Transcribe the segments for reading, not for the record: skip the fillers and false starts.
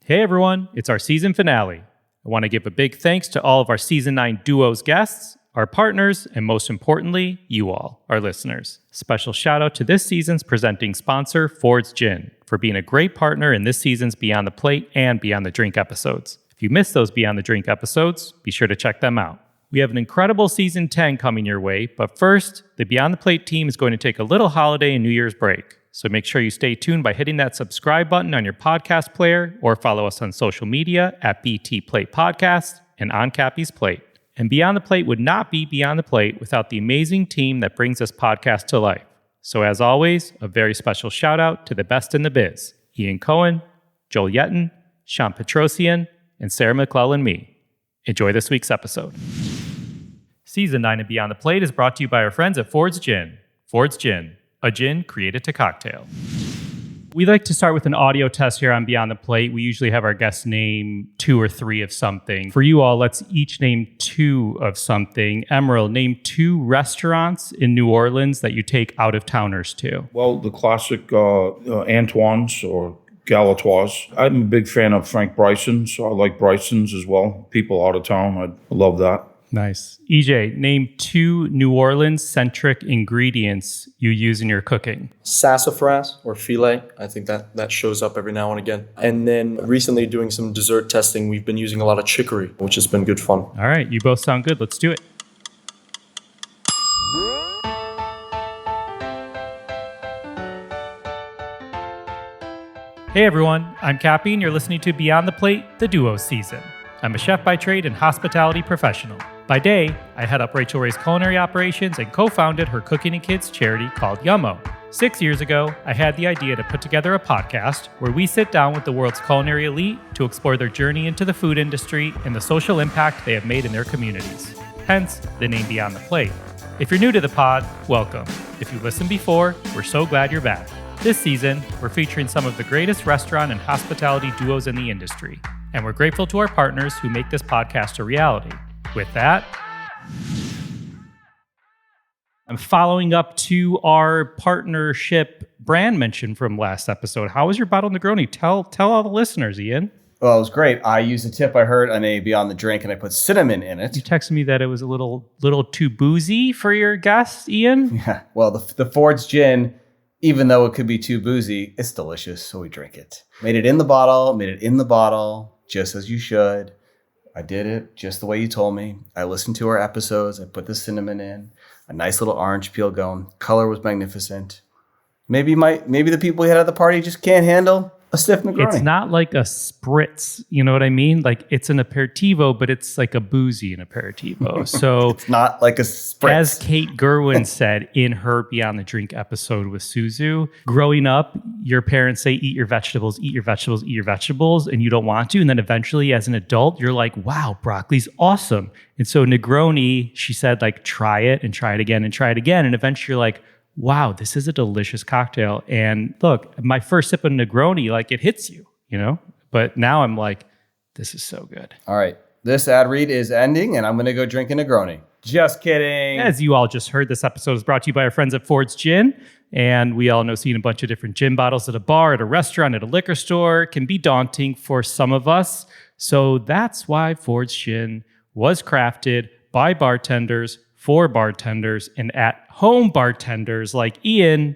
Hey everyone, it's our season finale. I want to give a big thanks to all of our Season 9 Duos guests, our partners, and most importantly, you all, our listeners. Special shout out to this season's presenting sponsor, Ford's Gin, for being a great partner in this season's Beyond the Plate and Beyond the Drink episodes. If you missed those Beyond the Drink episodes, be sure to check them out. We have an incredible Season 10 coming your way, but first, the Beyond the Plate team is going to take a little holiday and New Year's break. So make sure you stay tuned by hitting that subscribe button on your podcast player or follow us on social media at BT Plate Podcast and on Cappy's Plate. And Beyond the Plate would not be Beyond the Plate without the amazing team that brings this podcast to life. So as always, a very special shout out to the best in the biz, Ian Cohen, Joel Yetton, Sean Petrosian, and Sarah McClellan-Me. Enjoy this week's episode. Season 9 of Beyond the Plate is brought to you by our friends at Ford's Gin. Ford's Gin, a gin created to cocktail. We like to start with an audio test here on Beyond the Plate. We usually have our guests name 2 or 3 of something. For you all, let's each name 2 of something. Emeril, name 2 restaurants in New Orleans that you take out-of-towners to. Well, the classic Antoine's or Galatoire's. I'm a big fan of Frank Bryson's, so I like Bryson's as well. People out of town, I love that. Nice. EJ, name 2 New Orleans-centric ingredients you use in your cooking. Sassafras or filet. I think that shows up every now and again. And then recently doing some dessert testing, we've been using a lot of chicory, which has been good fun. All right, you both sound good. Let's do it. Hey everyone, I'm Cappy and you're listening to Beyond the Plate, the Duo season. I'm a chef by trade and hospitality professional. By day, I head up Rachel Ray's culinary operations and co-founded her cooking and kids charity called Yummo. 6 years ago, I had the idea to put together a podcast where we sit down with the world's culinary elite to explore their journey into the food industry and the social impact they have made in their communities. Hence, the name Beyond the Plate. If you're new to the pod, welcome. If you listened before, we're so glad you're back. This season, we're featuring some of the greatest restaurant and hospitality duos in the industry. And we're grateful to our partners who make this podcast a reality. With that, I'm following up to our partnership brand mention from last episode. How was your bottle Negroni? Tell all the listeners, Ian. Well, it was great. I used a tip I heard on a Beyond the Drink, and I put cinnamon in it. You texted me that it was a little too boozy for your guest, Ian. Yeah. Well, the Ford's Gin, even though it could be too boozy, it's delicious, so we drink it. Made it in the bottle, just as you should. I did it just the way you told me. I listened to our episodes. I put the cinnamon in, a nice little orange peel going. Color was magnificent. Maybe the people we had at the party just can't handle a stiff Negroni. It's not like a spritz, you know what I mean? Like it's an aperitivo, but it's like a boozy an aperitivo. So it's not like a spritz. As Kate Gerwin said in her Beyond the Drink episode with Suzu, growing up, your parents say, eat your vegetables, eat your vegetables, eat your vegetables, and you don't want to. And then eventually as an adult, you're like, wow, broccoli's awesome. And so Negroni, she said, like, try it and try it again and try it again. And eventually you're like, wow, this is a delicious cocktail. And look, my first sip of Negroni, like it hits you, you know? But now I'm like, this is so good. All right. This ad read is ending and I'm going to go drink a Negroni. Just kidding. As you all just heard, this episode is brought to you by our friends at Ford's Gin. And we all know seeing a bunch of different gin bottles at a bar, at a restaurant, at a liquor store can be daunting for some of us. So that's why Ford's Gin was crafted by bartenders, for bartenders, and at-home bartenders like Ian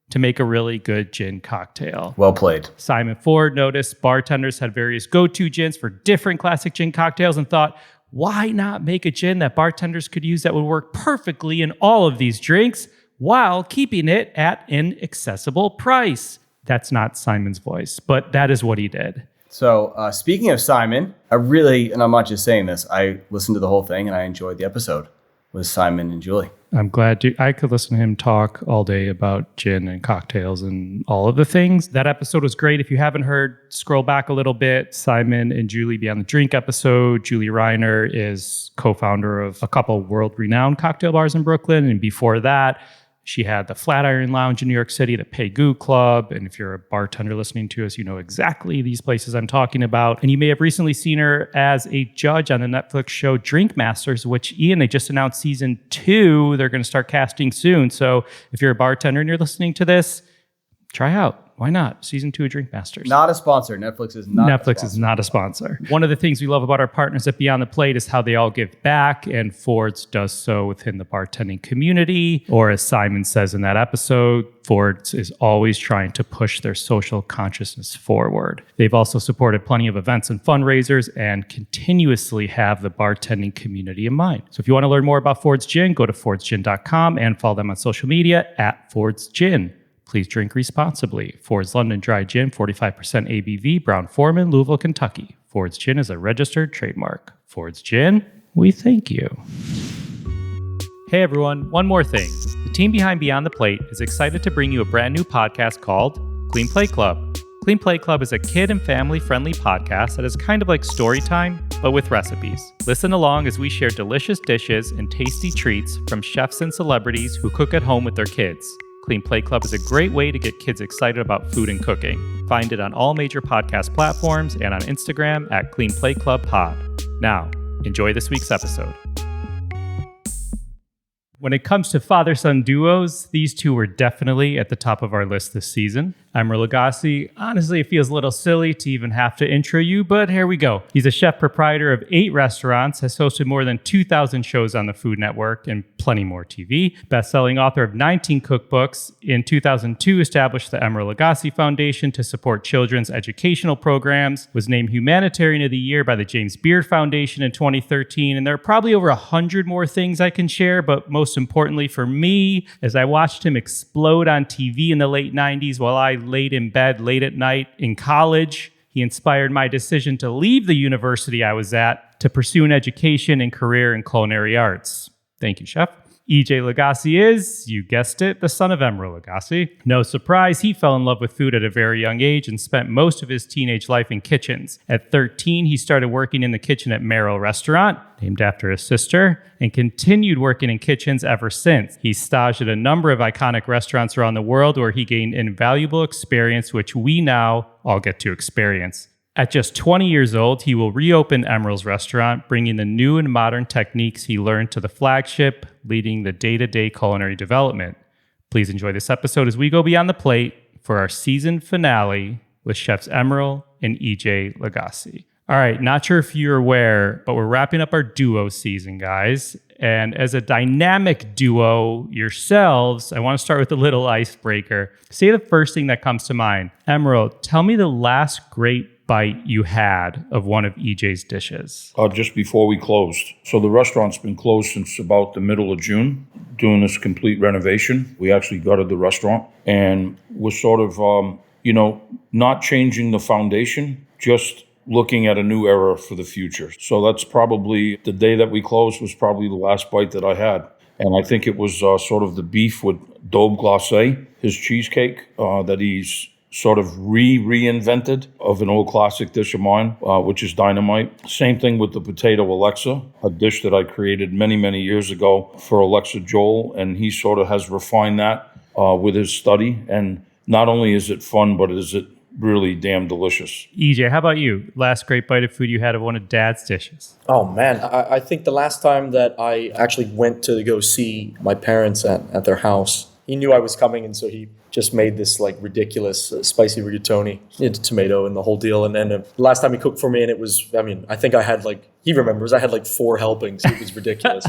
to make a really good gin cocktail. Well played. Simon Ford noticed bartenders had various go-to gins for different classic gin cocktails and thought, why not make a gin that bartenders could use that would work perfectly in all of these drinks while keeping it at an accessible price? That's not Simon's voice, but that is what he did. So speaking of Simon, and I'm not just saying this, I listened to the whole thing and I enjoyed the episode with Simon and Julie. I'm glad I could listen to him talk all day about gin and cocktails and all of the things. That episode was great. If you haven't heard, scroll back a little bit. Simon and Julie Beyond the Drink episode. Julie Reiner is co-founder of a couple world-renowned cocktail bars in Brooklyn. And before that, she had the Flatiron Lounge in New York City, the Pegu Club. And if you're a bartender listening to us, you know exactly these places I'm talking about. And you may have recently seen her as a judge on the Netflix show Drink Masters, which, Ian, they just announced season 2. They're going to start casting soon. So if you're a bartender and you're listening to this, try out Why not? Season 2 of Drink Masters. Not a sponsor. Netflix is not a sponsor. One of the things we love about our partners at Beyond the Plate is how they all give back, and Ford's does so within the bartending community. Or as Simon says in that episode, Ford's is always trying to push their social consciousness forward. They've also supported plenty of events and fundraisers and continuously have the bartending community in mind. So if you want to learn more about Ford's Gin, go to fordsgin.com and follow them on social media at Ford's Gin. Please drink responsibly. Ford's London Dry Gin, 45% ABV, Brown-Forman, Louisville, Kentucky. Ford's Gin is a registered trademark. Ford's Gin, we thank you. Hey everyone, one more thing. The team behind Beyond the Plate is excited to bring you a brand new podcast called Clean Plate Club. Clean Plate Club is a kid and family-friendly podcast that is kind of like story time, but with recipes. Listen along as we share delicious dishes and tasty treats from chefs and celebrities who cook at home with their kids. Clean Plate Club is a great way to get kids excited about food and cooking. Find it on all major podcast platforms and on Instagram at Clean Plate Club Pod. Now, enjoy this week's episode. When it comes to father-son duos, these two were definitely at the top of our list this season. Emeril Lagasse, honestly, it feels a little silly to even have to intro you, but here we go. He's a chef proprietor of 8 restaurants, has hosted more than 2,000 shows on the Food Network and plenty more TV. Best-selling author of 19 cookbooks. In 2002, established the Emeril Lagasse Foundation to support children's educational programs. Was named Humanitarian of the Year by the James Beard Foundation in 2013. And there are probably over 100 more things I can share, but most importantly for me, as I watched him explode on TV in the late 90s while I laid in bed late at night in college, he inspired my decision to leave the university I was at to pursue an education and career in culinary arts. Thank you, Chef. E.J. Lagasse is, you guessed it, the son of Emeril Lagasse. No surprise, he fell in love with food at a very young age and spent most of his teenage life in kitchens. At 13, he started working in the kitchen at Merrill Restaurant, named after his sister, and continued working in kitchens ever since. He staged at a number of iconic restaurants around the world where he gained invaluable experience, which we now all get to experience. At just 20 years old, he will reopen Emeril's restaurant, bringing the new and modern techniques he learned to the flagship, leading the day-to-day culinary development. Please enjoy this episode as we go beyond the plate for our season finale with chefs Emeril and E.J. Lagasse. All right, not sure if you're aware, but we're wrapping up our duo season, guys. And as a dynamic duo yourselves, I want to start with a little icebreaker. Say the first thing that comes to mind. Emeril, tell me the last great bite you had of one of EJ's dishes. Just before we closed. So the restaurant's been closed since about the middle of June, doing this complete renovation. We actually gutted the restaurant, and we're sort of, not changing the foundation, just looking at a new era for the future. So that's probably the day that we closed was probably the last bite that I had. And I think it was sort of the beef with daube glacé, his cheesecake that he's sort of reinvented of an old classic dish of mine, which is dynamite. Same thing with the potato Alexa, a dish that I created many, many years ago for Alexa Joel, and he sort of has refined that with his study. And not only is it fun, but is it really damn delicious. EJ, how about you? Last great bite of food you had of one of Dad's dishes? Oh man, I think the last time that I actually went to go see my parents at their house, he knew I was coming, and so he just made this like ridiculous spicy rigatoni, tomato and the whole deal. And then the last time he cooked for me, and it was, I think I had he remembers, I had 4 helpings. It was ridiculous.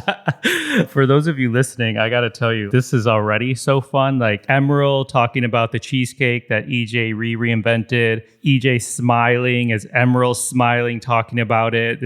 For those of you listening, I got to tell you, this is already so fun. Like Emeril talking about the cheesecake that EJ reinvented, EJ smiling as Emeril smiling, talking about it.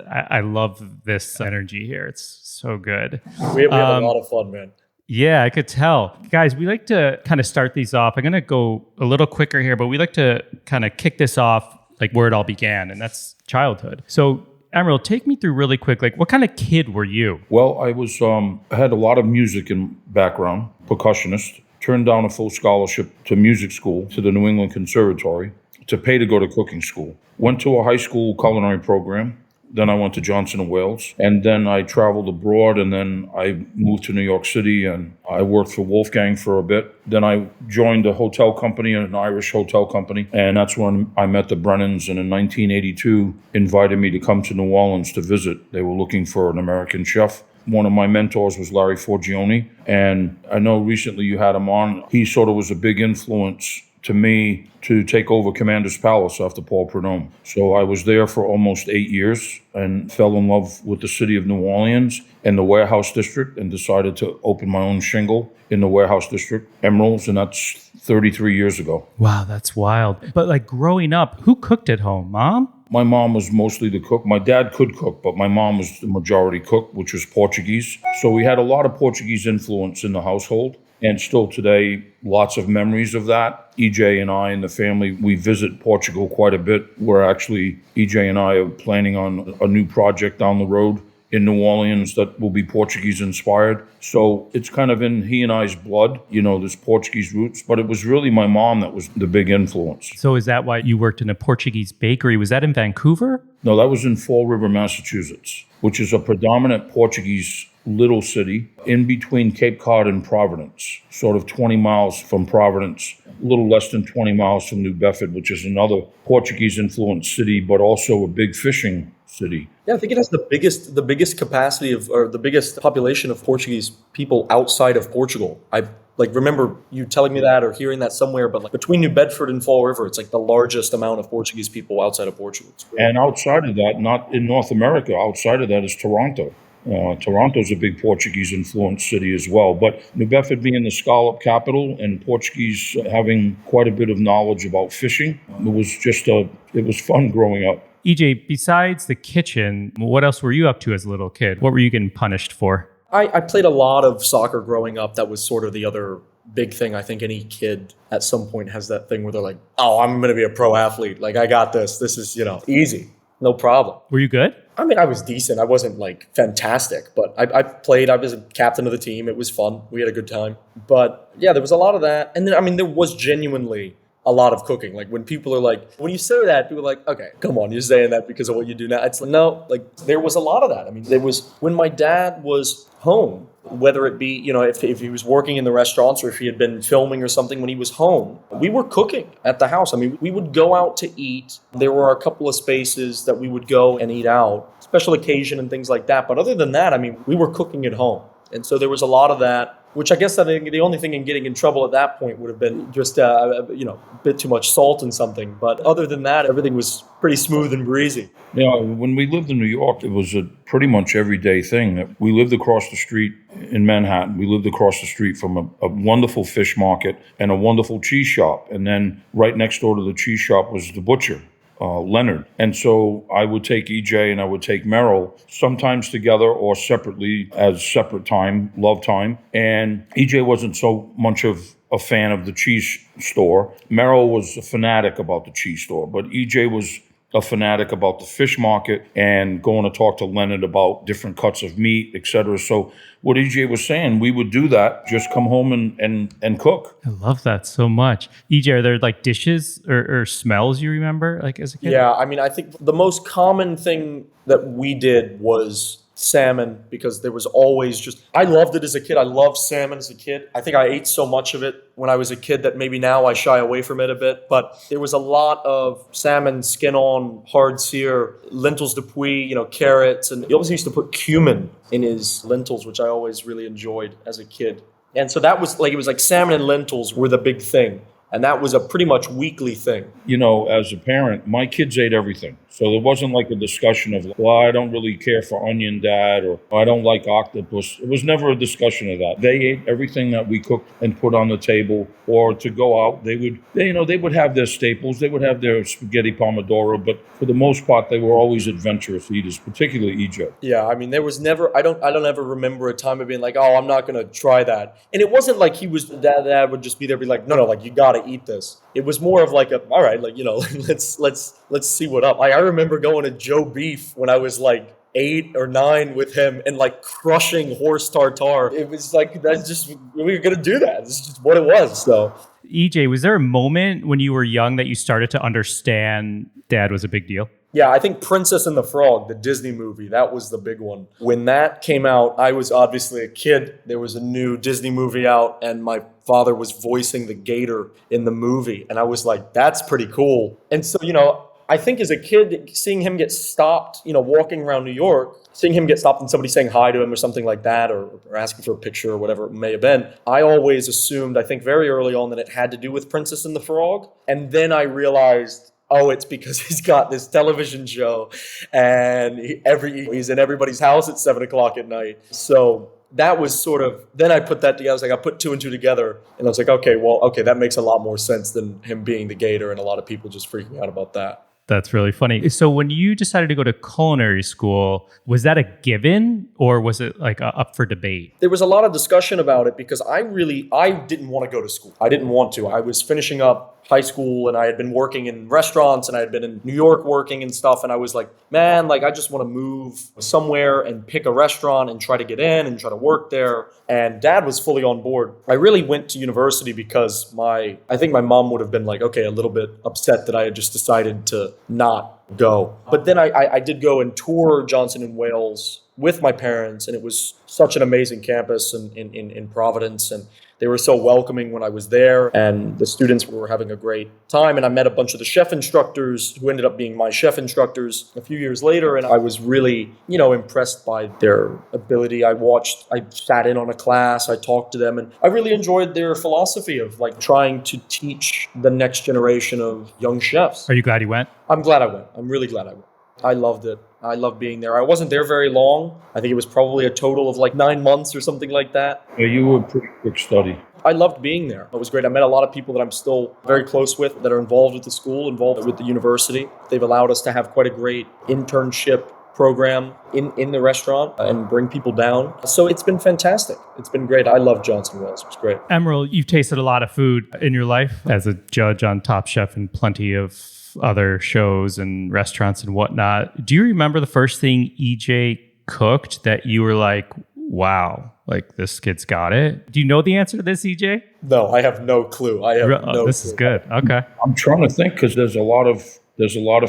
I love this energy here. It's so good. We have a lot of fun, man. Yeah, I could tell. Guys, we like to kind of start these off. I'm going to go a little quicker here, but we like to kind of kick this off like where it all began, and that's childhood. So, Emeril, take me through really quick, what kind of kid were you? Well, I was I had a lot of music in background, percussionist, turned down a full scholarship to music school, to the New England Conservatory, to pay to go to cooking school. Went to a high school culinary program. Then I went to Johnson & Wales, and then I traveled abroad, and then I moved to New York City, and I worked for Wolfgang for a bit. Then I joined a hotel company, an Irish hotel company, and that's when I met the Brennans, and in 1982 invited me to come to New Orleans to visit. They were looking for an American chef. One of my mentors was Larry Forgione, and I know recently you had him on. He sort of was a big influence to me to take over Commander's Palace after Paul Prudhomme. So I was there for almost 8 years and fell in love with the city of New Orleans and the warehouse district and decided to open my own shingle in the warehouse district, Emerils, and that's 33 years ago. Wow, that's wild. But like growing up, who cooked at home? Mom? My mom was mostly the cook. My dad could cook, but my mom was the majority cook, which was Portuguese. So we had a lot of Portuguese influence in the household. And still today, lots of memories of that. EJ and I and the family, we visit Portugal quite a bit. We're actually, EJ and I are planning on a new project down the road in New Orleans that will be Portuguese inspired. So it's kind of in he and I's blood, there's Portuguese roots, but it was really my mom that was the big influence. So is that why you worked in a Portuguese bakery? Was that in Vancouver? No, that was in Fall River, Massachusetts, which is a predominant Portuguese little city in between Cape Cod and Providence, sort of 20 miles from Providence, a little less than 20 miles from New Bedford, which is another Portuguese influenced city, but also a big fishing city. Yeah, I think it has the biggest capacity or the biggest population of Portuguese people outside of Portugal. I remember you telling me that or hearing that somewhere, but between New Bedford and Fall River, it's the largest amount of Portuguese people outside of Portugal. And outside of that, not in North America, outside of that is Toronto. Toronto's a big Portuguese influenced city as well, but New Bedford being the scallop capital and Portuguese having quite a bit of knowledge about fishing, it was fun growing up. EJ, besides the kitchen, what else were you up to as a little kid? What were you getting punished for? I played a lot of soccer growing up. That was sort of the other big thing. I think any kid at some point has that thing where they're like, oh, I'm going to be a pro athlete. I got this. This is, easy. No problem. Were you good? I mean, I was decent. I wasn't fantastic, but I played. I was a captain of the team. It was fun. We had a good time. But yeah, there was a lot of that. And then, there was genuinely a lot of cooking. When people are when you say that, people are like, okay, come on, you're saying that because of what you do now. It's no, there was a lot of that. There was, when my dad was home, whether it be, if he was working in the restaurants or if he had been filming or something, when he was home, we were cooking at the house. We would go out to eat. There were a couple of spaces that we would go and eat out, special occasion and things like that. But other than that, we were cooking at home. And so there was a lot of that, which I guess that the only thing in getting in trouble at that point would have been just, a bit too much salt in something. But other than that, everything was pretty smooth and breezy. Yeah, when we lived in New York, it was a pretty much everyday thing. That we lived across the street in Manhattan. We lived across the street from a wonderful fish market and a wonderful cheese shop. And then right next door to the cheese shop was the butcher, Leonard. And so I would take EJ and I would take Merrill, sometimes together or separately as separate time, love time. And EJ wasn't so much of a fan of the cheese store. Merrill was a fanatic about the cheese store, but EJ was a fanatic about the fish market and going to talk to Leonard about different cuts of meat, etc. So what EJ was saying, we would do that, just come home and cook. I love that so much. EJ, are there dishes or smells you remember as a kid? Yeah, I think the most common thing that we did was salmon, because there was always I loved it as a kid. I loved salmon as a kid. I think I ate so much of it when I was a kid that maybe now I shy away from it a bit. But there was a lot of salmon, skin on, hard sear, lentils de puy, carrots. And he always used to put cumin in his lentils, which I always really enjoyed as a kid. And so that was it was salmon and lentils were the big thing. And that was a pretty much weekly thing. As a parent, my kids ate everything. So there wasn't a discussion of, well, I don't really care for onion, Dad, or I don't like octopus. It was never a discussion of that. They ate everything that we cooked and put on the table. Or to go out, they would have their staples. They would have their spaghetti pomodoro. But for the most part, they were always adventurous eaters, particularly EJ. Yeah, there was never, I don't ever remember a time of being oh, I'm not going to try that. And it wasn't he was, Dad would just be there, be no, you got to eat this. It was more of all right, let's see what up. I remember going to Joe Beef when I was 8 or 9 with him and crushing horse tartare. It was that's just, we were going to do that. It's just what it was. So EJ, was there a moment when you were young that you started to understand Dad was a big deal? Yeah, I think Princess and the Frog, the Disney movie, that was the big one. When that came out, I was obviously a kid. There was a new Disney movie out, and my father was voicing the gator in the movie. And I was that's pretty cool. And so, I think as a kid, seeing him get stopped, walking around New York, seeing him get stopped and somebody saying hi to him or something like that, or asking for a picture or whatever it may have been, I always assumed, I think very early on, that it had to do with Princess and the Frog. And then I realized, oh, it's because he's got this television show and he's in everybody's house at 7 o'clock at night. So that was sort of, then I put that together. I was like, I put two and two together, and I was like, okay, that makes a lot more sense than him being the gator, and a lot of people just freaking out about that. That's really funny. So when you decided to go to culinary school, was that a given or was it like up for debate? There was a lot of discussion about it because I didn't want to go to school. I didn't want to. I was finishing up high school and I had been working in restaurants and I had been in New York working and stuff. And I was like, man, I just want to move somewhere and pick a restaurant and try to get in and try to work there. And Dad was fully on board. I really went to university because I think my mom would have been like, okay, a little bit upset that I had just decided to not go. But then I did go and tour Johnson & Wales with my parents, and it was such an amazing campus in Providence, and they were so welcoming when I was there, and the students were having a great time. And I met a bunch of the chef instructors who ended up being my chef instructors a few years later, and I was really, impressed by their ability. I sat in on a class, I talked to them, and I really enjoyed their philosophy of trying to teach the next generation of young chefs. Are you glad you went? I'm glad I went. I'm really glad I went. I loved it. I loved being there. I wasn't there very long. I think it was probably a total of 9 months or something like that. Yeah, you were a pretty quick study. I loved being there. It was great. I met a lot of people that I'm still very close with that are involved with the school, involved with the university. They've allowed us to have quite a great internship program in the restaurant and bring people down. So it's been fantastic. It's been great. I love Johnson Wales. It was great. Emeril, you've tasted a lot of food in your life as a judge on Top Chef and plenty of other shows and restaurants and whatnot. Do you remember the first thing EJ cooked that you were like, wow, this kid's got it? Do you know the answer to this, EJ? No, I have no clue. This is good. Okay. I'm trying to think because there's a lot of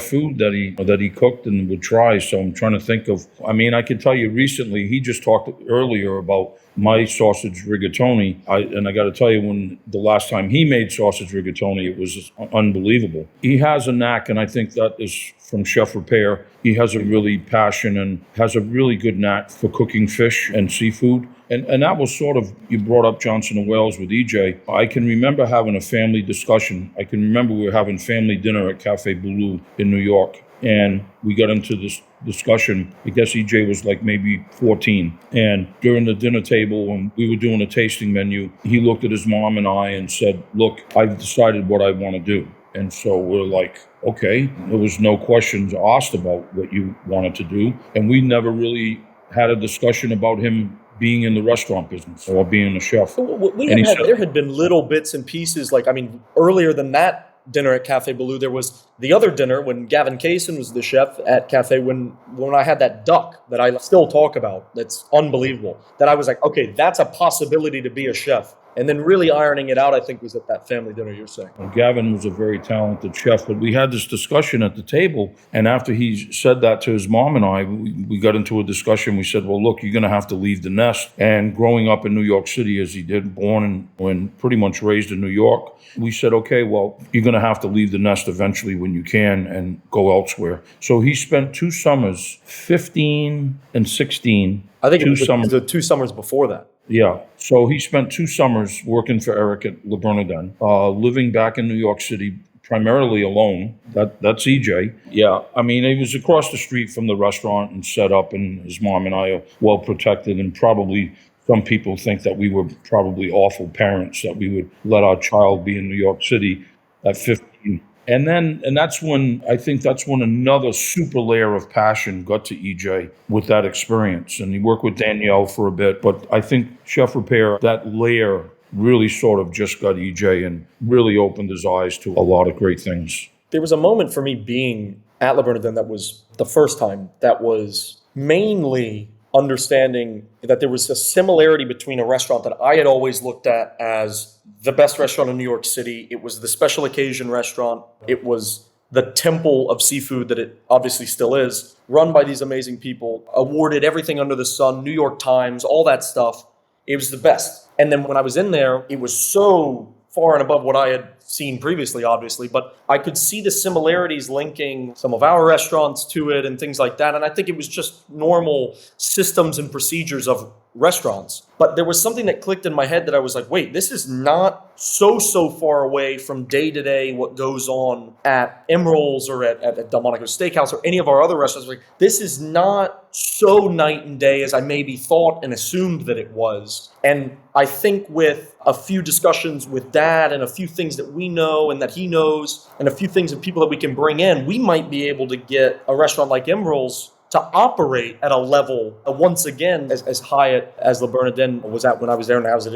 food that he cooked and would try. So I'm trying to think of. I can tell you recently. He just talked earlier about my sausage rigatoni. I got to tell you, when the last time he made sausage rigatoni, it was unbelievable. He has a knack, and I think that is from Chef Repair. He has a really passion and has a really good knack for cooking fish and seafood. And that was sort of, you brought up Johnson & Wales with EJ. I can remember having a family discussion. I can remember we were having family dinner at Cafe Boulou in New York. And we got into this discussion. I guess EJ was maybe 14. And during the dinner table, when we were doing a tasting menu, he looked at his mom and I and said, look, I've decided what I want to do. And so we're like, okay. There was no questions asked about what you wanted to do. And we never really had a discussion about him being in the restaurant business or being a chef. There had been little bits and pieces. Earlier than that dinner at Cafe Boulou, there was the other dinner when Gavin Kaysen was the chef at Cafe, when I had that duck that I still talk about, that's unbelievable, that I was like, okay, that's a possibility to be a chef. And then really ironing it out, I think, was at that family dinner you're saying. Well, Gavin was a very talented chef, but we had this discussion at the table. And after he said that to his mom and I, we got into a discussion. We said, well, look, you're going to have to leave the nest. And growing up in New York City, as he did, born and pretty much raised in New York, we said, okay, well, you're going to have to leave the nest eventually when you can and go elsewhere. So he spent 2 summers, 15 and 16. I think it was the 2 summers before that. Yeah. So he spent 2 summers working for Eric at Le Bernardin, living back in New York City, primarily alone. That's EJ. Yeah. He was across the street from the restaurant and set up, and his mom and I are well protected, and probably some people think that we were probably awful parents, that we would let our child be in New York City at 15. And that's when another super layer of passion got to EJ with that experience. And he worked with Danielle for a bit, but I think Chef Repair, that layer really sort of just got EJ and really opened his eyes to a lot of great things. There was a moment for me being at Le Bernardin that was the first time, that was mainly understanding that there was a similarity between a restaurant that I had always looked at as the best restaurant in New York City. It was the special occasion restaurant. It was the temple of seafood that it obviously still is, run by these amazing people, awarded everything under the sun, New York Times, all that stuff. It was the best. And then when I was in there, it was so far and above what I had seen previously, obviously, but I could see the similarities linking some of our restaurants to it and things like that. And I think it was just normal systems and procedures of restaurants. But there was something that clicked in my head that I was like, wait, this is not so far away from day to day what goes on at Emeril's or at Delmonico's Steakhouse or any of our other restaurants. Like, this is not so night and day as I maybe thought and assumed that it was. And I think with a few discussions with Dad and a few things that we know and that he knows and a few things of people that we can bring in, we might be able to get a restaurant like Emeril's to operate at a level, once again, as high as Le Bernardin was at when I was there and as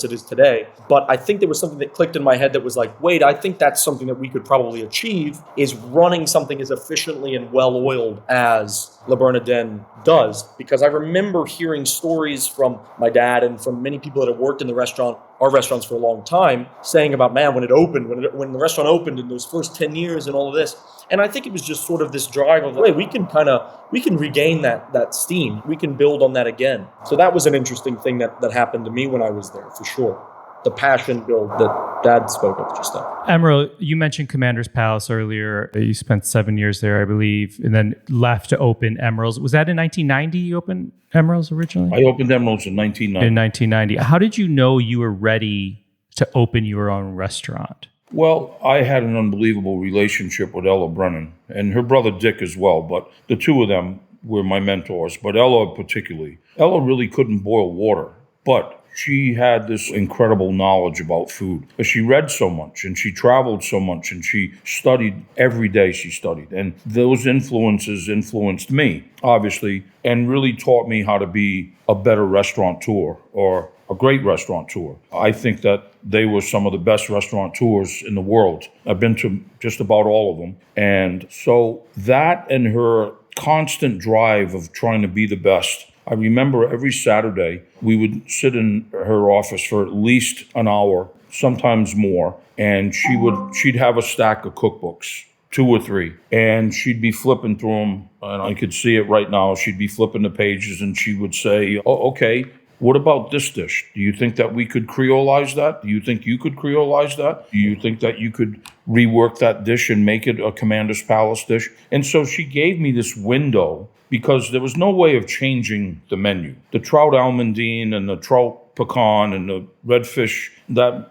it is today. But I think there was something that clicked in my head that was like, wait, I think that's something that we could probably achieve, is running something as efficiently and well-oiled as Le Bernardin does. Because I remember hearing stories from my dad and from many people that have worked in our restaurants for a long time, saying about, man, when the restaurant opened in those first 10 years and all of this. And I think it was just sort of this drive of, hey, we can regain that steam. We can build on that again. So that was an interesting thing that happened to me when I was there, for sure. The passion build that Dad spoke of just then. Emeril, you mentioned Commander's Palace earlier. You spent 7 years there, I believe, and then left to open Emeril's. Was that in 1990 you opened Emeril's originally? I opened Emeril's in 1990. In 1990. How did you know you were ready to open your own restaurant? Well, I had an unbelievable relationship with Ella Brennan and her brother Dick as well, but the two of them were my mentors, but Ella particularly. Ella really couldn't boil water, but she had this incredible knowledge about food. But she read so much and she traveled so much and she studied every day she studied. And those influences influenced me, obviously, and really taught me how to be a better restaurateur or a great restaurateur. I think that they were some of the best restaurateurs in the world. I've been to just about all of them. And so that and her constant drive of trying to be the best. I remember every Saturday we would sit in her office for at least an hour, sometimes more, and she'd have a stack of cookbooks, 2 or 3, and she'd be flipping through them, and I could see it right now. She'd be flipping the pages, and she would say, "Oh, okay, what about this dish? Do you think that we could Creolize that? Do you think you could Creolize that? Do you think that you could rework that dish and make it a Commander's Palace dish?" And so she gave me this window because there was no way of changing the menu. The trout almondine and the trout pecan and the redfish, that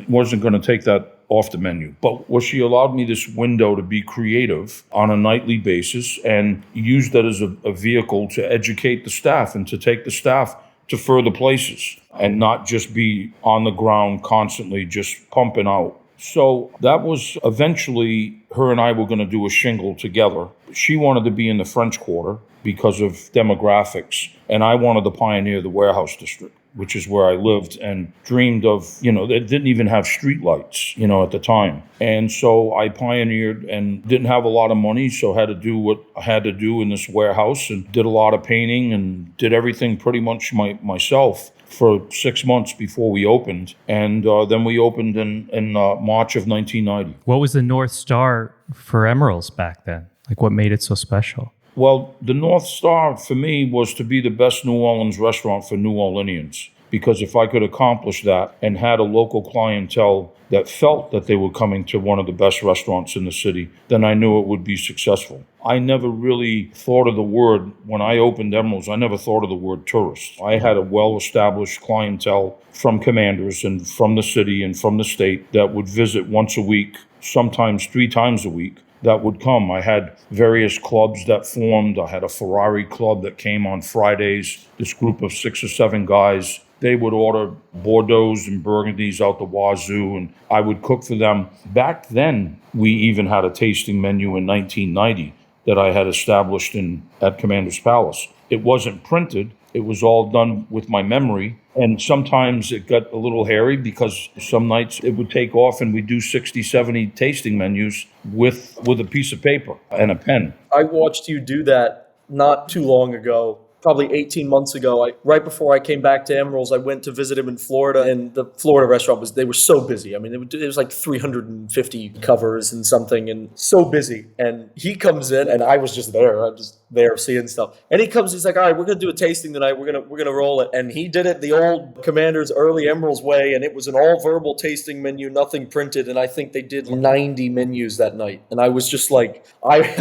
wasn't gonna take that off the menu. But what she allowed me this window to be creative on a nightly basis and use that as a vehicle to educate the staff and to take the staff to further places and not just be on the ground constantly just pumping out. So that was eventually, her and I were going to do a shingle together. She wanted to be in the French Quarter because of demographics, and I wanted to pioneer the warehouse district, which is where I lived and dreamed of, they didn't even have street lights, at the time. And so I pioneered and didn't have a lot of money, so had to do what I had to do in this warehouse and did a lot of painting and did everything pretty much myself for 6 months before we opened. And then we opened in March of 1990. What was the North Star for Emeril's back then? Like, what made it so special? Well, the North Star for me was to be the best New Orleans restaurant for New Orleanians. Because if I could accomplish that and had a local clientele that felt that they were coming to one of the best restaurants in the city, then I knew it would be successful. I never really thought of the word, when I opened Emeril's, I never thought of the word tourist. I had a well-established clientele from Commanders and from the city and from the state that would visit once a week, sometimes 3 times a week, that would come. I had various clubs that formed. I had a Ferrari club that came on Fridays. This group of 6 or 7 guys, they would order Bordeaux's and Burgundies out the wazoo, and I would cook for them. Back then, we even had a tasting menu in 1990 that I had established at Commander's Palace. It wasn't printed. It was all done with my memory. And sometimes it got a little hairy because some nights it would take off and we'd do 60, 70 tasting menus with a piece of paper and a pen. I watched you do that not too long ago, probably 18 months ago. Right before I came back to Emeril's, I went to visit him in Florida, and the Florida restaurant they were so busy. I mean, it was like 350 covers and something, and so busy. And he comes in, and I was just there. I just there seeing stuff. And he comes, he's like, all right, we're going to do a tasting tonight. We're going to roll it. And he did it the old Commander's early Emeril's way. And it was an all verbal tasting menu, nothing printed. And I think they did 90 menus that night. And I was just like, okay,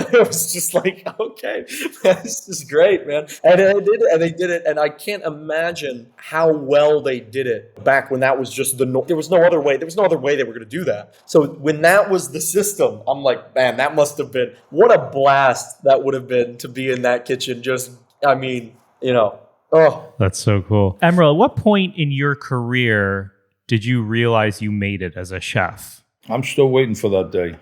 this is great, man. And they did it. And I can't imagine how well they did it back when that was just there was no other way. There was no other way they were going to do that. So when that was the system, I'm like, man, that must have been, what a blast that would have been to be in that kitchen. Just, I mean, oh. That's so cool. Emeril, at what point in your career did you realize you made it as a chef? I'm still waiting for that day.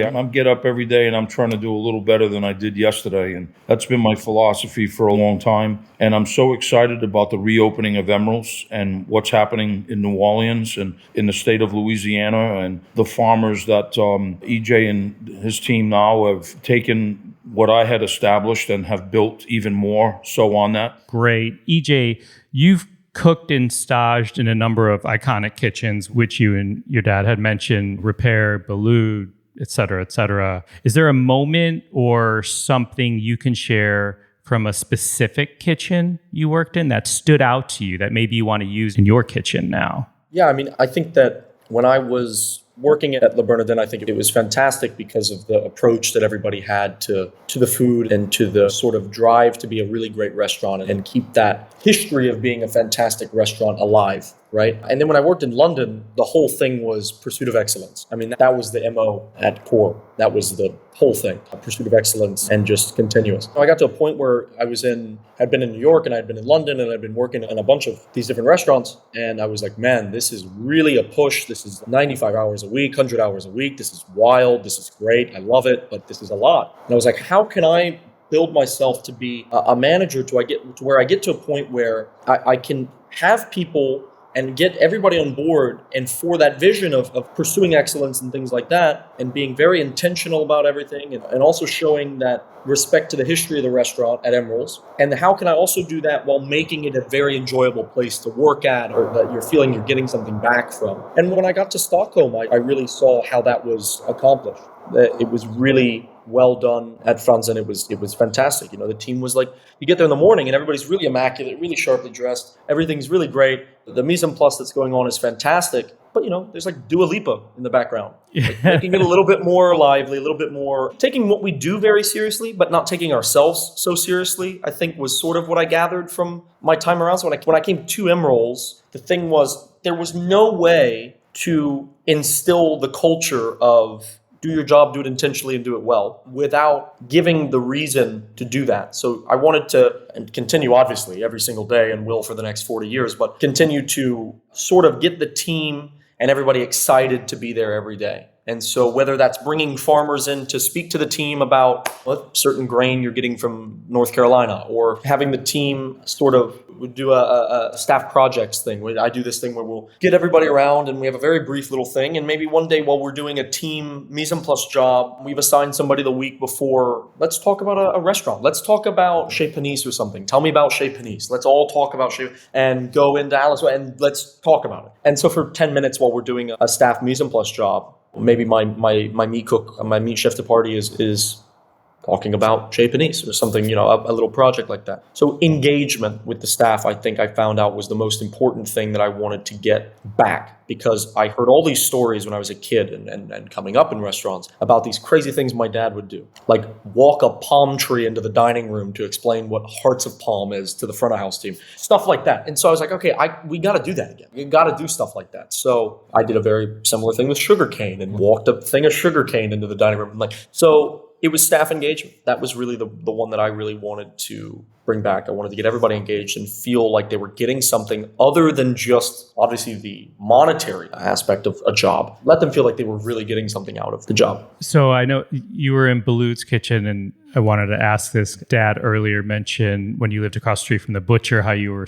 I'm get up every day and I'm trying to do a little better than I did yesterday. And that's been my philosophy for a long time. And I'm so excited about the reopening of Emeril's and what's happening in New Orleans and in the state of Louisiana, and the farmers that EJ and his team now have taken what I had established and have built even more so on that. Great. EJ, you've cooked and staged in a number of iconic kitchens, which you and your dad had mentioned, Repair, Baloo, et cetera, et cetera. Is there a moment or something you can share from a specific kitchen you worked in that stood out to you that maybe you want to use in your kitchen now? Yeah, I mean, I think that when I was working at Le Bernardin, I think it was fantastic because of the approach that everybody had to the food and to the sort of drive to be a really great restaurant and keep that history of being a fantastic restaurant alive, right? And then when I worked in London, the whole thing was pursuit of excellence. I mean, that was the MO at core. That was the whole thing, a pursuit of excellence and just continuous. I got to a point where I'd been in New York and I'd been in London and I'd been working in a bunch of these different restaurants. And I was like, man, this is really a push. This is 95 hours a week, 100 hours a week. This is wild. This is great. I love it, but this is a lot. And I was like, how can I build myself to be a manager to where I get to a point where I can have people and get everybody on board, and for that vision of pursuing excellence and things like that, and being very intentional about everything, and also showing that respect to the history of the restaurant at Emeril's. And how can I also do that while making it a very enjoyable place to work at, or that you're feeling you're getting something back from? And when I got to Stockholm, I really saw how that was accomplished. It was really well done at Franz, and it was fantastic. The team was like, you get there in the morning and everybody's really immaculate, really sharply dressed. Everything's really great. The mise en place that's going on is fantastic. But, there's like Dua Lipa in the background, like making it a little bit more lively, a little bit more taking what we do very seriously, but not taking ourselves so seriously, I think was sort of what I gathered from my time around. So when I came to Emeril's, the thing was, there was no way to instill the culture of do your job, do it intentionally, and do it well without giving the reason to do that. So I wanted to, and continue obviously every single day and will for the next 40 years, but continue to sort of get the team and everybody excited to be there every day. And so whether that's bringing farmers in to speak to the team about what certain grain you're getting from North Carolina, or having the team sort of do a staff projects thing. I do this thing where we'll get everybody around and we have a very brief little thing. And maybe one day while we're doing a team mise en place job, we've assigned somebody the week before, let's talk about a restaurant. Let's talk about Chez Panisse or something. Tell me about Chez Panisse. Let's all talk about Chez and go into Alice and let's talk about it. And so for 10 minutes while we're doing a staff mise en place job, maybe my meat cook, my meat chef de partie is talking about Chez Panisse or something, a little project like that. So engagement with the staff, I think I found out was the most important thing that I wanted to get back, because I heard all these stories when I was a kid and coming up in restaurants about these crazy things my dad would do, like walk a palm tree into the dining room to explain what Hearts of Palm is to the front of house team, stuff like that. And so I was like, okay, we got to do that again. We got to do stuff like that. So I did a very similar thing with sugarcane and walked a thing of sugarcane into the dining room. So it was staff engagement. That was really the one that I really wanted to bring back. I wanted to get everybody engaged and feel like they were getting something other than just, obviously, the monetary aspect of a job. Let them feel like they were really getting something out of the job. So I know you were in Baloo's kitchen, and I wanted to ask this. Dad earlier mentioned when you lived across the street from the butcher, how you were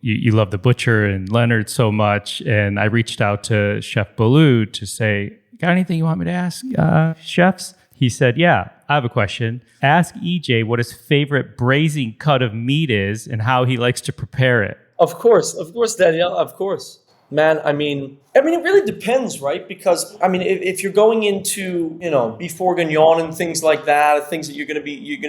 you love the butcher and Leonard so much. And I reached out to Chef Baloo to say, got anything you want me to ask chefs? He said, yeah, I have a question. Ask EJ what his favorite braising cut of meat is and how he likes to prepare it. Of course, Danielle, of course. Man, I mean, it really depends, right? Because if you're going into beef bourguignon and things like that, things that you're gonna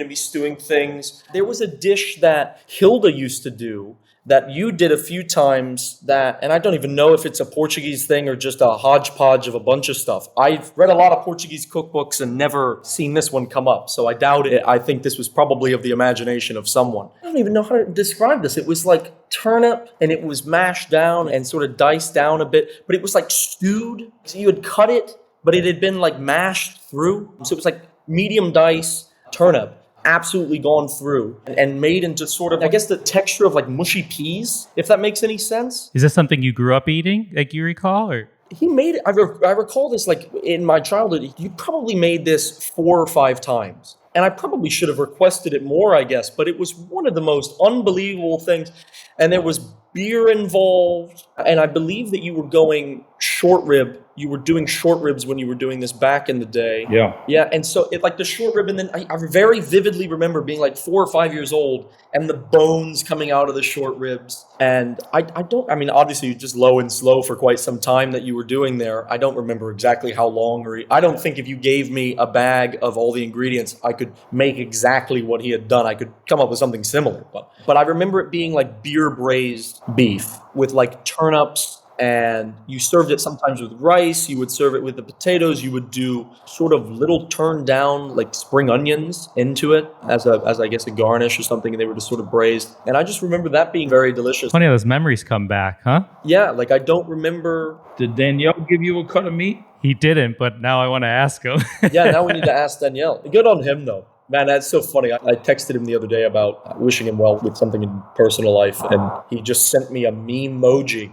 be stewing things. There was a dish that Hilda used to do that you did a few times and I don't even know if it's a Portuguese thing or just a hodgepodge of a bunch of stuff. I've read a lot of Portuguese cookbooks and never seen this one come up, so I doubt it. I think this was probably of the imagination of someone. I don't even know how to describe this. It was like turnip and it was mashed down and sort of diced down a bit, but it was like stewed. So you had cut it, but it had been like mashed through. So it was like medium dice turnip, absolutely gone through and made into sort of, I guess, the texture of like mushy peas, if that makes any sense. Is this something you grew up eating, like you recall, or? He made it. I recall this like in my childhood. You probably made this 4 or 5 times. And I probably should have requested it more, I guess, but it was one of the most unbelievable things. And there was beer involved. And I believe that you were going short rib. You were doing short ribs when you were doing this back in the day. Yeah. Yeah. And so it like the short rib. And then I very vividly remember being like 4 or 5 years old and the bones coming out of the short ribs. And obviously you're just low and slow for quite some time that you were doing there. I don't remember exactly how long, I don't think if you gave me a bag of all the ingredients, I could make exactly what he had done. I could come up with something similar. But I remember it being like beer braised beef with like turnips. And you served it sometimes with rice. You would serve it with the potatoes. You would do sort of little turned down like spring onions into it as I guess a garnish or something. And they were just sort of braised. And I just remember that being very delicious. Funny how those memories come back, huh? Yeah, like I don't remember. Did Danielle give you a cut of meat? He didn't, but now I want to ask him. Yeah, now we need to ask Danielle. Good on him though. Man, that's so funny. I texted him the other day about wishing him well with something in personal life. And he just sent me a meme emoji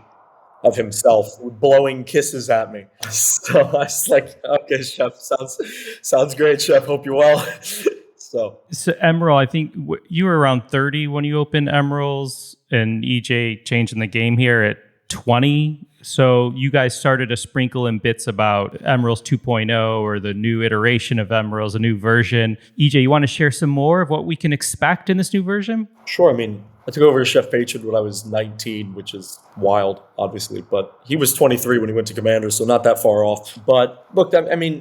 of himself blowing kisses at me. So I was like, okay, chef, sounds great, chef. Hope you're well. So Emeril, I think you were around 30 when you opened Emeril's, and EJ changing the game here at 20. So you guys started to sprinkle in bits about Emeril's 2.0 or the new iteration of Emeril's, a new version. EJ, you want to share some more of what we can expect in this new version? Sure. I took over as Chef Patron when I was 19, which is wild, obviously. But he was 23 when he went to Commander, so not that far off. But look,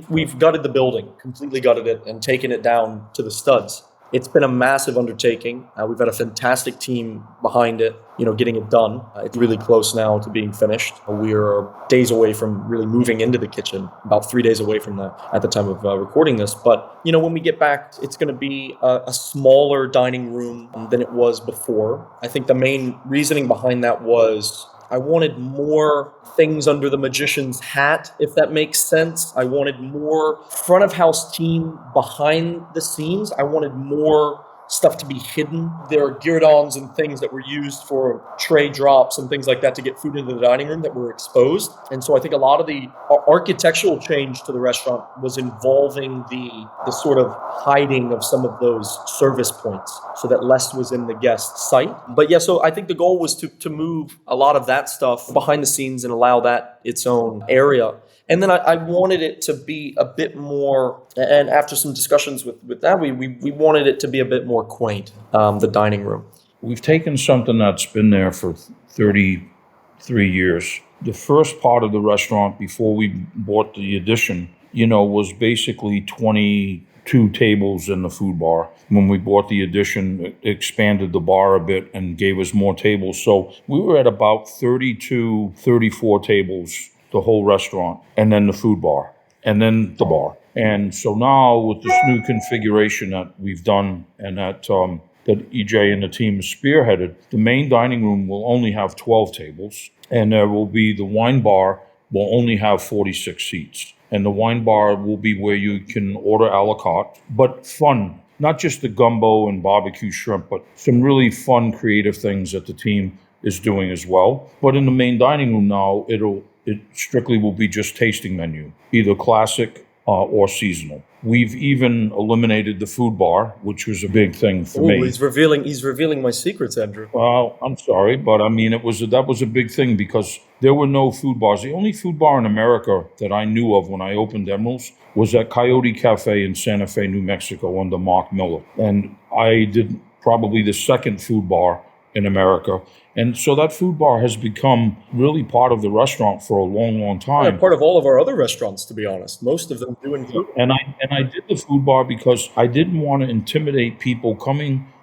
we've gutted the building, completely gutted it, and taken it down to the studs. It's been a massive undertaking. We've had a fantastic team behind it, getting it done. It's really close now to being finished. We are days away from really moving into the kitchen, about 3 days away from that at the time of recording this. But, when we get back, it's going to be a smaller dining room than it was before. I think the main reasoning behind that was I wanted more things under the magician's hat, if that makes sense. I wanted more front of house team behind the scenes. I wanted more stuff to be hidden. There are guerdons and things that were used for tray drops and things like that to get food into the dining room that were exposed. And so I think a lot of the architectural change to the restaurant was involving the sort of hiding of some of those service points so that less was in the guest sight. But yeah, so I think the goal was to move a lot of that stuff behind the scenes and allow that its own area. And then I wanted it to be a bit more, and after some discussions with that, we wanted it to be a bit more quaint, the dining room. We've taken something that's been there for 33 years. The first part of the restaurant before we bought the addition, was basically 22 tables in the food bar. When we bought the addition, it expanded the bar a bit and gave us more tables. So we were at about 32, 34 tables, the whole restaurant, and then the food bar, and then the bar. And so now with this new configuration that we've done and that EJ and the team spearheaded, the main dining room will only have 12 tables, and there will be the wine bar will only have 46 seats. And the wine bar will be where you can order a la carte, but fun. Not just the gumbo and barbecue shrimp, but some really fun, creative things that the team is doing as well. But in the main dining room now, it strictly will be just tasting menu, either classic or seasonal. We've even eliminated the food bar, which was a big thing for me. He's revealing my secrets, Andrew. Well, I'm sorry, but that was a big thing because there were no food bars. The only food bar in America that I knew of when I opened Emeril's was at Coyote Cafe in Santa Fe, New Mexico, under Mark Miller. And I did probably the second food bar in America. And so that food bar has become really part of the restaurant for a long, long time. Yeah, part of all of our other restaurants, to be honest. Most of them do include. And I did the food bar because I didn't want to intimidate people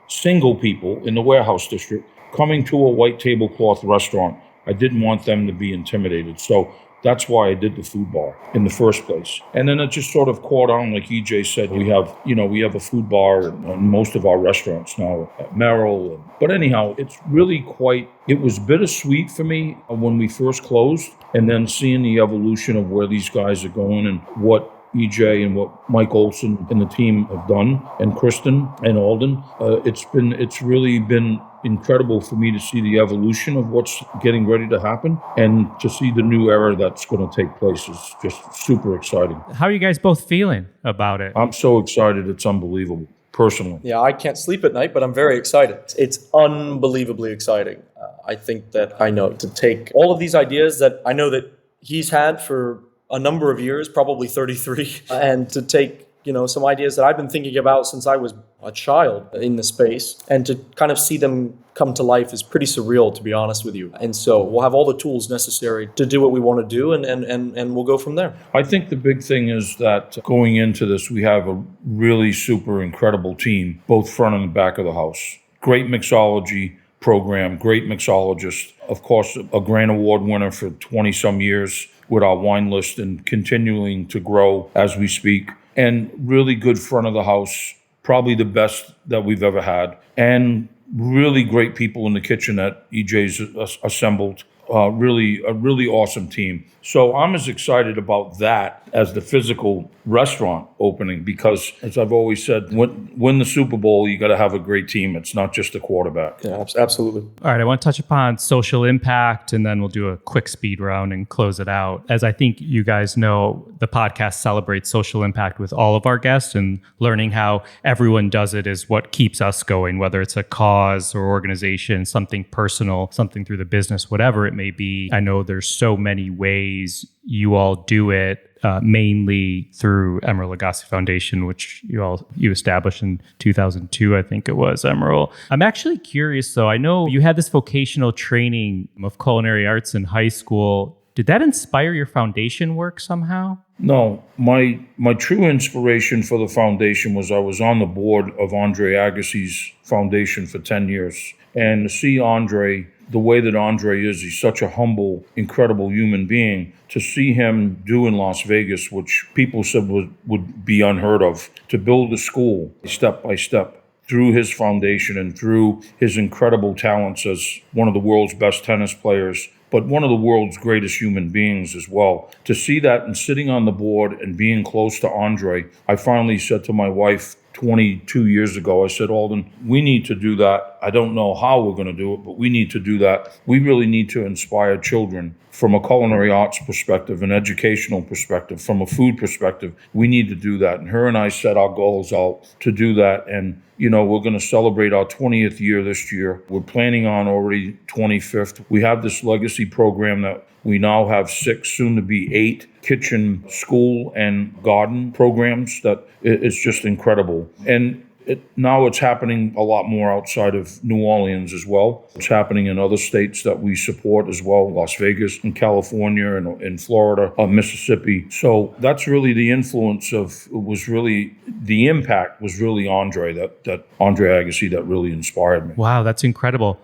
single people in the warehouse district, coming to a white tablecloth restaurant. I didn't want them to be intimidated. So that's why I did the food bar in the first place. And then it just sort of caught on, like EJ said, we have a food bar in most of our restaurants now at Emeril. But anyhow, it was bittersweet for me when we first closed, and then seeing the evolution of where these guys are going and what EJ and what Mike Olson and the team have done, and Kristen and Alden. It's really been incredible for me to see the evolution of what's getting ready to happen, and to see the new era that's going to take place is just super exciting. How are you guys both feeling about it? I'm so excited. It's unbelievable, personally. Yeah, I can't sleep at night, but I'm very excited. It's unbelievably exciting. I think that I know to take all of these ideas that I know that he's had for a number of years, probably 33, and to take, some ideas that I've been thinking about since I was a child in the space, and to kind of see them come to life is pretty surreal, to be honest with you. And so we'll have all the tools necessary to do what we want to do, and we'll go from there. I think the big thing is that going into this, we have a really super incredible team, both front and back of the house. Great mixology program, great mixologist, of course, a Grand Award winner for 20 some years with our wine list, and continuing to grow as we speak, and really good front of the house, probably the best that we've ever had, and really great people in the kitchen that EJ's assembled. A really awesome team. So I'm as excited about that as the physical restaurant opening, because, as I've always said, win the Super Bowl, you got to have a great team. It's not just a quarterback. Yeah, absolutely. All right, I want to touch upon social impact, and then we'll do a quick speed round and close it out. As I think you guys know, the podcast celebrates social impact with all of our guests, and learning how everyone does it is what keeps us going, whether it's a cause or organization, something personal, something through the business, whatever it may be. I know there's so many ways you all do it, mainly through Emeril Lagasse Foundation, which you established in 2002, I think it was, Emeril. I'm actually curious, though. I know you had this vocational training of culinary arts in high school. Did that inspire your foundation work somehow? No, my true inspiration for the foundation was I was on the board of Andre Agassi's foundation for 10 years. And to see Andre, the way that Andre is, he's such a humble, incredible human being. To see him do in Las Vegas, which people said would be unheard of, to build a school step by step through his foundation and through his incredible talents as one of the world's best tennis players, but one of the world's greatest human beings as well. To see that and sitting on the board and being close to Andre, I finally said to my wife 22 years ago, I said, Alden, we need to do that. I don't know how we're going to do it, but we need to do that. We really need to inspire children from a culinary arts perspective, an educational perspective, from a food perspective. We need to do that. And her and I set our goals out to do that. And we're going to celebrate our 20th year this year. We're planning on already 25th. We have this legacy program that we now have 6, soon to be 8 kitchen, school, and garden programs that it's just incredible. And now it's happening a lot more outside of New Orleans as well. It's happening in other states that we support as well, Las Vegas and California and in Florida, Mississippi. So that's really the influence the impact was really Andre, that Andre Agassi that really inspired me. Wow, that's incredible.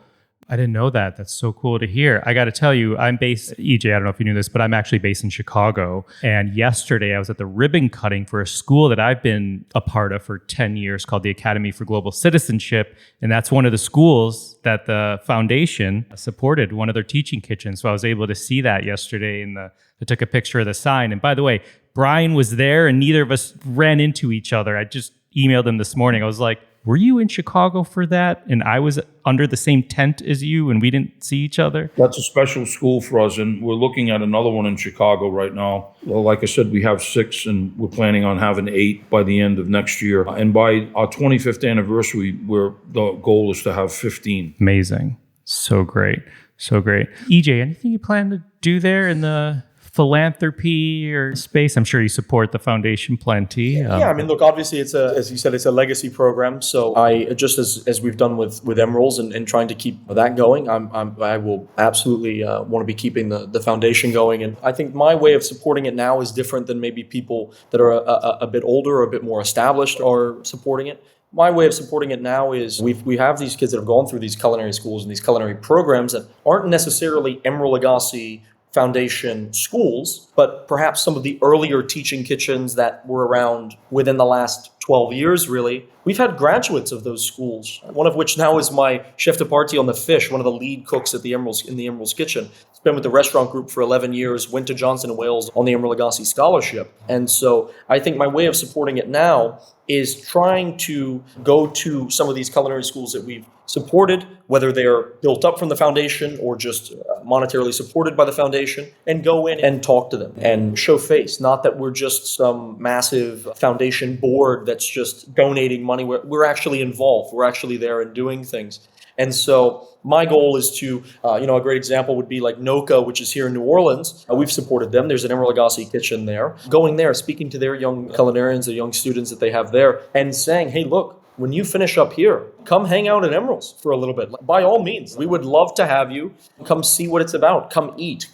I didn't know that. That's so cool to hear. I got to tell you, I'm based, EJ, I don't know if you knew this, but I'm actually based in Chicago. And yesterday I was at the ribbon cutting for a school that I've been a part of for 10 years called the Academy for Global Citizenship. And that's one of the schools that the foundation supported, one of their teaching kitchens. So I was able to see that yesterday, and I took a picture of the sign. And by the way, Brian was there and neither of us ran into each other. I just emailed him this morning. I was like, were you in Chicago for that? And I was under the same tent as you and we didn't see each other? That's a special school for us. And we're looking at another one in Chicago right now. Well, like I said, we have 6 and we're planning on having 8 by the end of next year. And by our 25th anniversary, the goal is to have 15. Amazing. So great. So great. EJ, anything you plan to do there in the philanthropy or space? I'm sure you support the foundation plenty. Yeah, I mean, look, obviously it's as you said, it's a legacy program. So I, just as we've done with Emerils and trying to keep that going, I will absolutely want to be keeping the foundation going. And I think my way of supporting it now is different than maybe people that are a bit older or a bit more established are supporting it. My way of supporting it now is we have these kids that have gone through these culinary schools and these culinary programs that aren't necessarily Emeril Lagasse Foundation schools, but perhaps some of the earlier teaching kitchens that were around within the last 12 years, really. We've had graduates of those schools, one of which now is my chef de partie on the fish, one of the lead cooks at the Emerils, in the Emerils kitchen. He's been with the restaurant group for 11 years, went to Johnson & Wales on the Emeril Lagasse scholarship. And so I think my way of supporting it now is trying to go to some of these culinary schools that we've supported, whether they're built up from the foundation or just monetarily supported by the foundation, and go in and talk to them and show face. Not that we're just some massive foundation board that's just donating money. We're actually involved. We're actually there and doing things. And so my goal is to, a great example would be like Noka, which is here in New Orleans. We've supported them. There's an Emeril Lagasse kitchen there. Going there, speaking to their young culinarians, the young students that they have there, and saying, hey, look, when you finish up here, come hang out at Emerils for a little bit. By all means, we would love to have you. Come see what it's about. Come eat.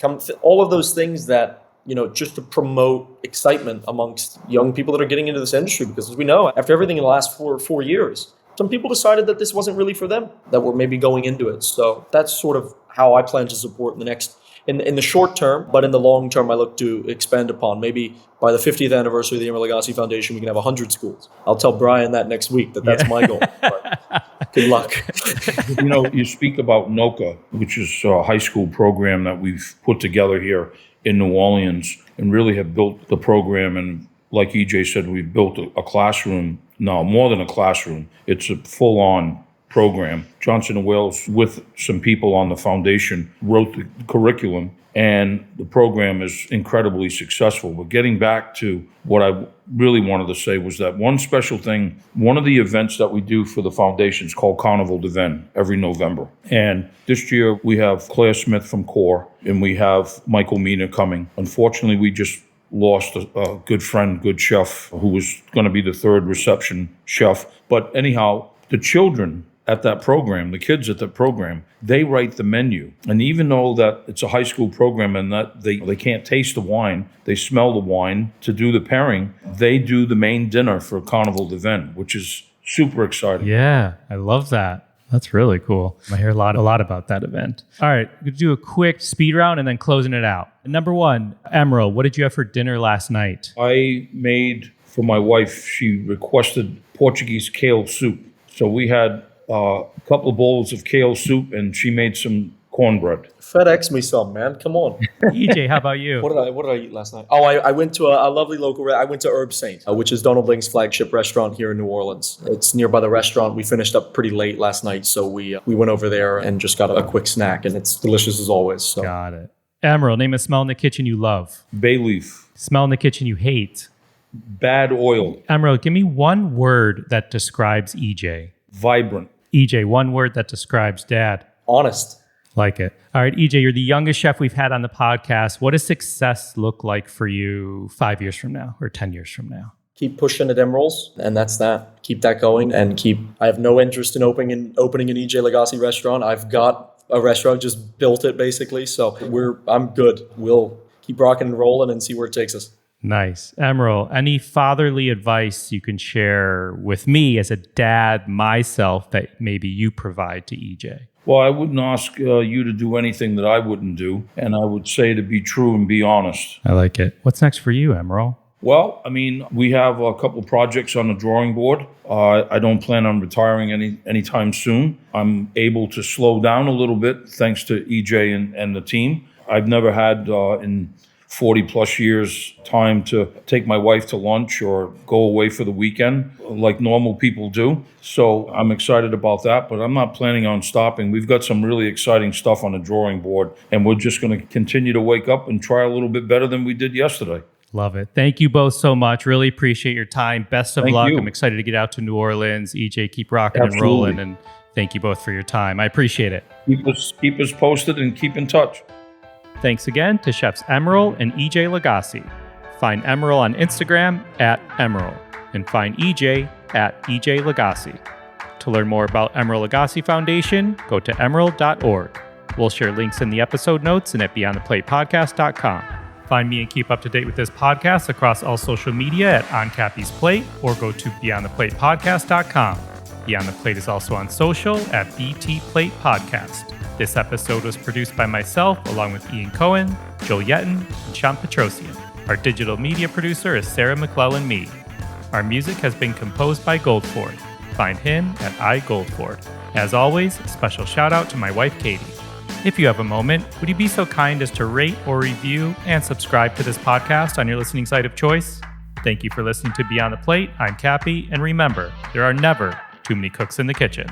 All of those things that, just to promote excitement amongst young people that are getting into this industry. Because as we know, after everything in the last four years, some people decided that this wasn't really for them, that were maybe going into it. So that's sort of how I plan to support in the short term, but in the long term, I look to expand upon. Maybe by the 50th anniversary of the Emeril Lagasse Foundation, we can have 100 schools. I'll tell Brian that next week, that's my goal. But good luck. You speak about Noka, which is a high school program that we've put together here in New Orleans and really have built the program. And like EJ said, we've built a classroom. No, more than a classroom. It's a full-on program. Johnson & Wales, with some people on the foundation, wrote the curriculum, and the program is incredibly successful. But getting back to what I really wanted to say was that one special thing, one of the events that we do for the foundation is called Carnival de Vin every November. And this year we have Claire Smith from Core, and we have Michael Mina coming. Unfortunately, we just lost a good friend, good chef, who was going to be the third reception chef. But anyhow, the children at that program, the kids at that program, they write the menu. And even though that it's a high school program and that they can't taste the wine, they smell the wine to do the pairing, they do the main dinner for Carnival de Vin, which is super exciting. Yeah, I love that. That's really cool. I hear a lot about that event. All right, we'll do a quick speed round and then closing it out. Number one, Emeril, what did you have for dinner last night? I made, for my wife, she requested Portuguese kale soup. So we had a couple of bowls of kale soup, and she made some cornbread. FedEx me some, man. Come on. EJ, how about you? What did I eat last night? Oh, I went to a lovely local. I went to Herb Saint, which is Donald Ling's flagship restaurant here in New Orleans. It's nearby the restaurant. We finished up pretty late last night, so we went over there and just got a quick snack, and it's delicious as always. So. Got it. Emeril, name a smell in the kitchen you love. Bay leaf. Smell in the kitchen you hate. Bad oil. Emeril, give me one word that describes EJ. Vibrant. EJ, one word that describes Dad. Honest. Like it. All right, EJ, you're the youngest chef we've had on the podcast. What does success look like for you 5 years from now or 10 years from now? Keep pushing at Emerils, and that's that. Keep that going, and I have no interest in opening an E.J. Lagasse restaurant. I've got a restaurant, just built it basically. So I'm good. We'll keep rocking and rolling and see where it takes us. Nice. Emeril, any fatherly advice you can share with me as a dad myself that maybe you provide to EJ? Well, I wouldn't ask you to do anything that I wouldn't do. And I would say to be true and be honest. I like it. What's next for you, Emeril? Well, I mean, we have a couple of projects on the drawing board. I don't plan on retiring anytime soon. I'm able to slow down a little bit thanks to EJ and the team. I've never had in 40 plus years time to take my wife to lunch or go away for the weekend like normal people do. So I'm excited about that, but I'm not planning on stopping. We've got some really exciting stuff on the drawing board, and we're just going to continue to wake up and try a little bit better than we did yesterday. Love it. Thank you both so much. Really appreciate your time. Best of luck. I'm excited to get out to New Orleans. EJ, keep rocking and rolling, and thank you both for your time. I appreciate it. Keep us posted and keep in touch. Thanks again to chefs Emeril and E.J. Lagasse. Find Emeril on Instagram @Emeril and find E.J. @EJ Lagasse. To learn more about Emeril Lagasse Foundation, go to emeril.org. We'll share links in the episode notes and at beyondtheplatepodcast.com. Find me and keep up to date with this podcast across all social media at On Cappy's Plate or go to beyondtheplatepodcast.com. Beyond the Plate is also on social at BT Plate Podcast. This episode was produced by myself along with Ian Cohen, Joel Yetton, and Sean Petrosian. Our digital media producer is Sarah McClellan-Mead. Our music has been composed by Goldford. Find him at iGoldford. As always, a special shout out to my wife Katie. If you have a moment, would you be so kind as to rate or review and subscribe to this podcast on your listening site of choice? Thank you for listening to Beyond the Plate. I'm Cappy, and remember, there are never too many cooks in the kitchen.